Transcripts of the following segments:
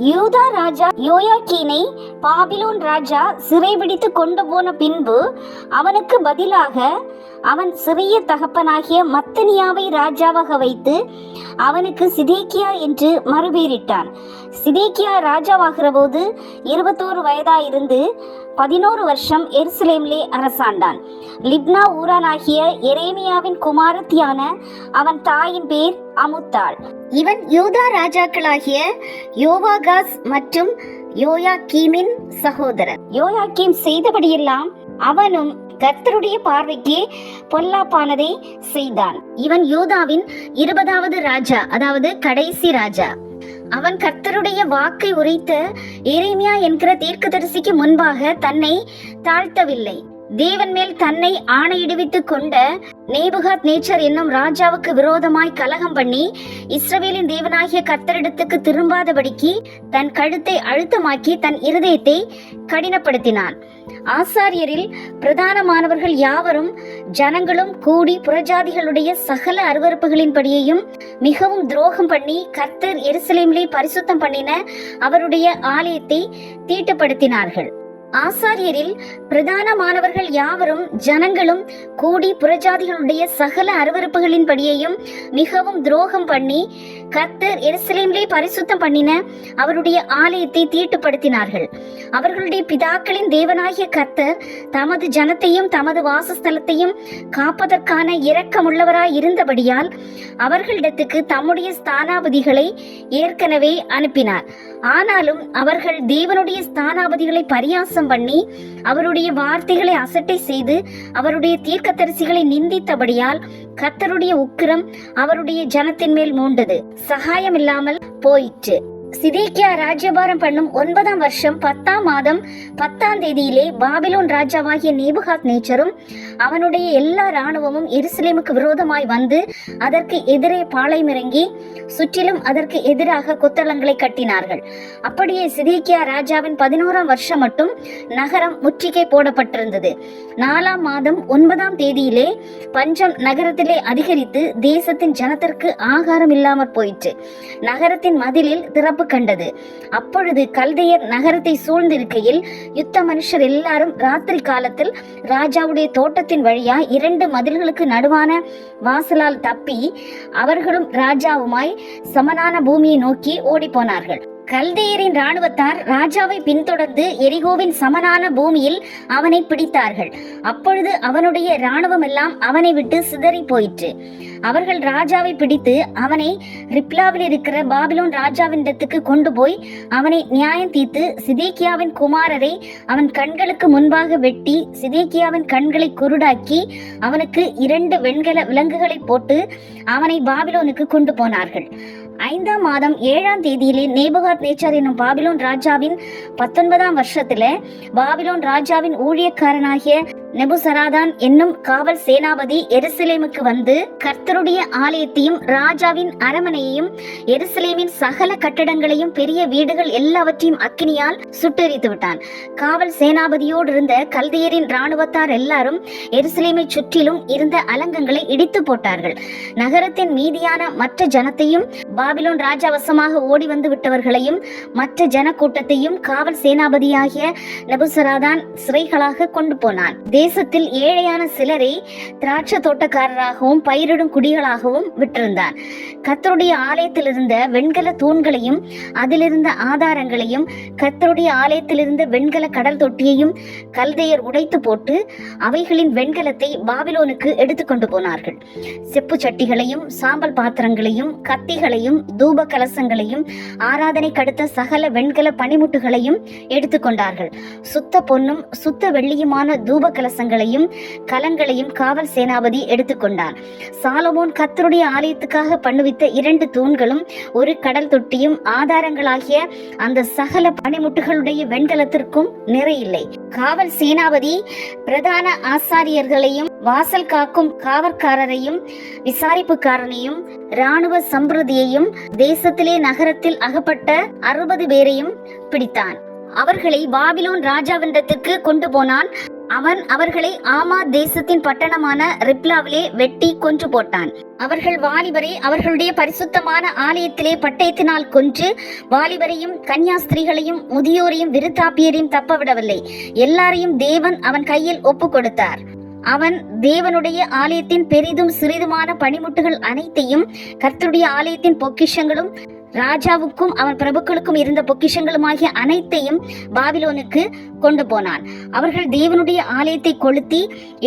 யூதா ராஜா யோயாக்கீனை பாபிலோன் ராஜா சிறைபிடித்து கொண்டு போன பின்பு அவனுக்கு பதிலாக அவன் சிறிய தகப்பனாகிய மத்தனியாவை ராஜாவாக வைத்து அவனுக்கு சிதேக்கியா என்று மறுபெயரிட்டான். சிதேக்கியா ராஜாவாகிற போது 21 வயதாயிருந்து 11 வருஷம் எருசலேமிலே அரசாண்டான். லிப்னா ஊரானாகிய எரேமியாவின் குமாரத்தியான அவன் தாயின் பேர் அமுத்தாள். இவன் யூதா ராஜாக்களாகிய யோவாகாஸ் மற்றும் யோயாக்கீமின் சகோதரன். யோயாக்கீம் செய்தபடியெல்லாம் அவனும் கர்த்தருடைய பார்வைக்கு பொல்லாப்பானதை செய்தான். இவன் யூதாவின் 20வது ராஜா, அதாவது கடைசி ராஜா. அவன் கர்த்தருடைய வாக்கை உரைத்த எரேமியா என்கிற தீர்க்கதரிசிக்கு முன்பாக தன்னை தாழ்த்தவில்லை. தேவன் மேல் தன்னை ஆணையிடுவித்துக் கொண்ட நேபுகாத் நேச்சர் என்னும் ராஜாவுக்கு விரோதமாய் கலகம் பண்ணி இஸ்ரவேலின் தேவனாகிய கர்த்தரிடத்துக்கு திரும்பாதபடிக்கு தன் கழுத்தை அழுத்தமாக்கி தன் இருதயத்தை கடினப்படுத்தினான். ஆசாரியரில் பிரதானமானவர்கள் யாவரும் ஜனங்களும் கூடி புறஜாதிகளுடைய சகல அருவருப்புகளின்படியையும் மிகவும் துரோகம் பண்ணி கர்த்தர் எருசலேமிலே பரிசுத்தம் பண்ணின அவருடைய ஆலயத்தை தீட்டுப்படுத்தினார்கள். ஆசாரியரில் பிரதானமானவர்கள் யாவரும் ஜனங்களும் கூடி புறஜாதிகளுடைய சகல அருவருப்புகளின் படியையும் மிகவும் துரோகம் பண்ணி கர்த்தர் எருசலேமிலே பரிசுத்தம் பண்ணின அவருடைய ஆலயத்தை தீட்டுப்படுத்தினார்கள். அவர்களுடைய பிதாக்களின் தேவனாகிய கர்த்தர் தமது ஜனத்தையும் தமது வாசஸ்தலத்தையும் காப்பதற்கான இரக்கமுள்ளவராய் இருந்தபடியால் அவர்களிடத்துக்கு தம்முடைய ஸ்தானாபதிகளை ஏற்கனவே அனுப்பினார். ஆனாலும் அவர்கள் தேவனுடைய ஸ்தானாபதிகளை பரியாசம் பண்ணி அவருடைய வார்த்தைகளை அசட்டை செய்து அவருடைய தீர்க்கதரிசிகளை நிந்தித்தபடியால் கர்த்தருடைய உக்கிரம் அவருடைய ஜனத்தின் மேல் மூண்டது, சகாயம் இல்லாமல் போயிற்று. சிதேக்கியா ராஜ்யபாரம் பண்ணும் 9ஆம் வருஷம் 10ஆம் மாதம் 10ஆம் தேதியிலே பாபிலோன் ராஜாவாகிய நேபுகாத் நேச்சரும் அவனுடைய எல்லா இராணுவமும் எருசலேமுக்கு விரோதமாய் வந்து அதற்கு எதிரே பாளையமிறங்கி சுற்றிலும் அதற்கு எதிராக கொத்தளங்களை கட்டினார்கள். அப்படியே சிதேக்கியா ராஜாவின் 11ஆம் வருஷம் மட்டும் நகரம் முற்றுகை போடப்பட்டிருந்தது. 4ஆம் மாதம் 9ஆம் தேதியிலே பஞ்சம் நகரத்திலே அதிகரித்து தேசத்தின் ஜனத்திற்கு ஆகாரம் இல்லாமற் போயிற்று. நகரத்தின் மதிலில் திறப்பு கண்டது. அப்பொழுது கல்தையர் நகரத்தை சூழ்ந்திருக்கையில் யுத்த மனுஷர் எல்லாரும் ராத்திரி காலத்தில் ராஜாவுடைய தோட்டத்தின் வழியா 2 மதில்களுக்கு நடுவான வாசலால் தப்பி அவர்களும் ராஜாவுமாய் சமனான பூமியை நோக்கி ஓடி போனார்கள். கல்தையரின் இராணுவத்தார் ராஜாவை பின்தொடர்ந்து எரிகோவின் சமனான பூமியில் அவனை பிடித்தார்கள். அப்பொழுது அவனுடைய இராணுவம் எல்லாம் அவனை விட்டு சிதறி போயிற்று. அவர்கள் ராஜாவை பிடித்து அவனை ரிப்லாவில் இருக்கிற பாபிலோன் ராஜாவினிடத்துக்கு கொண்டு போய் அவனை நியாயம் தீர்த்து சிதேக்கியாவின் குமாரரை அவன் கண்களுக்கு முன்பாக வெட்டி சிதேக்கியாவின் கண்களை குருடாக்கி அவனுக்கு 2 வெண்கல விலங்குகளை போட்டு அவனை பாபிலோனுக்கு கொண்டு போனார்கள். 5ஆம் மாதம் 7ஆம் தேதியிலே நேபுகாத் நேச்சார் என்னும் பாபிலோன் ராஜாவின் 19ஆம் வருஷத்துல பாபிலோன் ராஜாவின் ஊழியக்காரனாகிய நெபுசராதான் என்னும் காவல் சேனாபதி எருசலேமுக்கு வந்து கர்த்தருடைய ஆலயத்தையும் ராஜாவின் அரமனையையும் எருசலேமின் சகல கட்டடங்களையும் பெரிய வீடுகள் எல்லாவற்றையும் அக்கினியால் சுட்டெரித்து விட்டான். காவல் சேனாபதியோடு இருந்த கல்தையரின் இராணுவத்தார் எல்லாரும் எருசலேமை சுற்றிலும் இருந்த அலங்கங்களை இடித்து போட்டார்கள். நகரத்தின் மீதியான மற்ற ஜனத்தையும் பாபிலோன் ராஜாவசமாக ஓடி வந்து விட்டவர்களையும் மற்ற ஜன கூட்டத்தையும் காவல் சேனாபதியாகிய நெபுசராதான் சிறைகளாக கொண்டு போனான். தேசத்தில் ஏழையான சிலரை திராட்சை தோட்டக்காரராகவும் பயிரிடும் குடிகளாகவும் விட்டிருந்தான். கர்த்தருடைய ஆலயத்தில் இருந்த வெண்கல தூண்களையும் அதிலிருந்த ஆதாரங்களையும் கர்த்தருடைய ஆலயத்தில் இருந்த வெண்கல கடல் தொட்டியையும் கல்தையர் உடைத்து போட்டு அவைகளின் வெண்கலத்தை பாபிலோனுக்கு எடுத்துக்கொண்டு போனார்கள். செப்பு சட்டிகளையும் சாம்பல் பாத்திரங்களையும் கத்திகளையும் தூப கலசங்களையும் ஆராதனை கடுத்த சகல வெண்கல பனிமுட்டுகளையும் எடுத்துக்கொண்டார்கள். சுத்த பொன்னும் சுத்த வெள்ளியுமான தூப கலசங்களையும் கலங்களையும் காவல் சேனாபதி எடுத்துக்கொண்டான். சாலமோன் கர்த்தருடைய ஆலயத்துக்காக பண்ணுவித்த 2 தூண்களும் ஒரு கடல் தொட்டியும் ஆதாரங்களாகிய அந்த சகல பனிமுட்டுகளுடைய வெண்கலத்திற்கும் நிறையில்லை. காவல் சேனாபதி பிரதான ஆசாரியர்களையும் வாசல் காக்கும் காவற்காரரையும் விசாரிப்புக்காரனையும் இராணுவ சம்பிரதியையும் தேசத்திலே நகரத்தில் அகப்பட்ட 60 பேரையும் பிடித்தான். அவர்களை பாபிலோன் ராஜாவினிடத்துக்கு கொண்டு போனான். அவன் அவர்களை ஆமா தேசத்தின் பட்டணமான ரிப்லாவிலே வெட்டி கொன்று போட்டான். அவர்கள் வாலிபரை அவர்களுடைய பரிசுத்தமான ஆலயத்திலே பட்டயத்தினால் கொன்று வாலிபரையும் கன்னியாஸ்திரிகளையும் முதியோரையும் விருத்தாப்பியரையும் தப்பவிடவில்லை. எல்லாரையும் தேவன் அவன் கையில் ஒப்பு கொடுத்தார். அவன் தேவனுடைய ஆலயத்தின் பெரிதும் சிறிதுமான பணிமுட்டுகள் அனைத்தையும் கர்த்தருடைய ஆலயத்தின் பொக்கிஷங்களும் ராஜாவுக்கும் அவன் பிரபுக்களுக்கும் இருந்த பொக்கிஷங்களுமாகிய அனைத்தையும் பாபிலோனுக்கு கொண்டு போனான். அவர்கள் தேவனுடைய ஆலயத்தை கொளுத்தி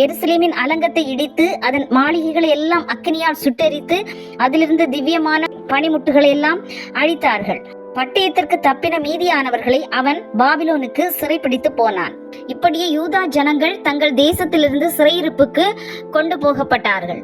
எருசலேமின் அலங்கத்தை இடித்து அதன் மாளிகைகளை எல்லாம் அக்கினியால் சுட்டெரித்து அதிலிருந்து திவ்யமான பணிமுட்டுகளை எல்லாம் அழித்தார்கள். பட்டயத்திற்கு தப்பின மீதியானவர்களை அவன் பாபிலோனுக்கு சிறைப்பிடித்து போனான். இப்படியே யூதா ஜனங்கள் தங்கள் தேசத்திலிருந்து சிறையிருப்புக்கு கொண்டு போகப்பட்டார்கள்.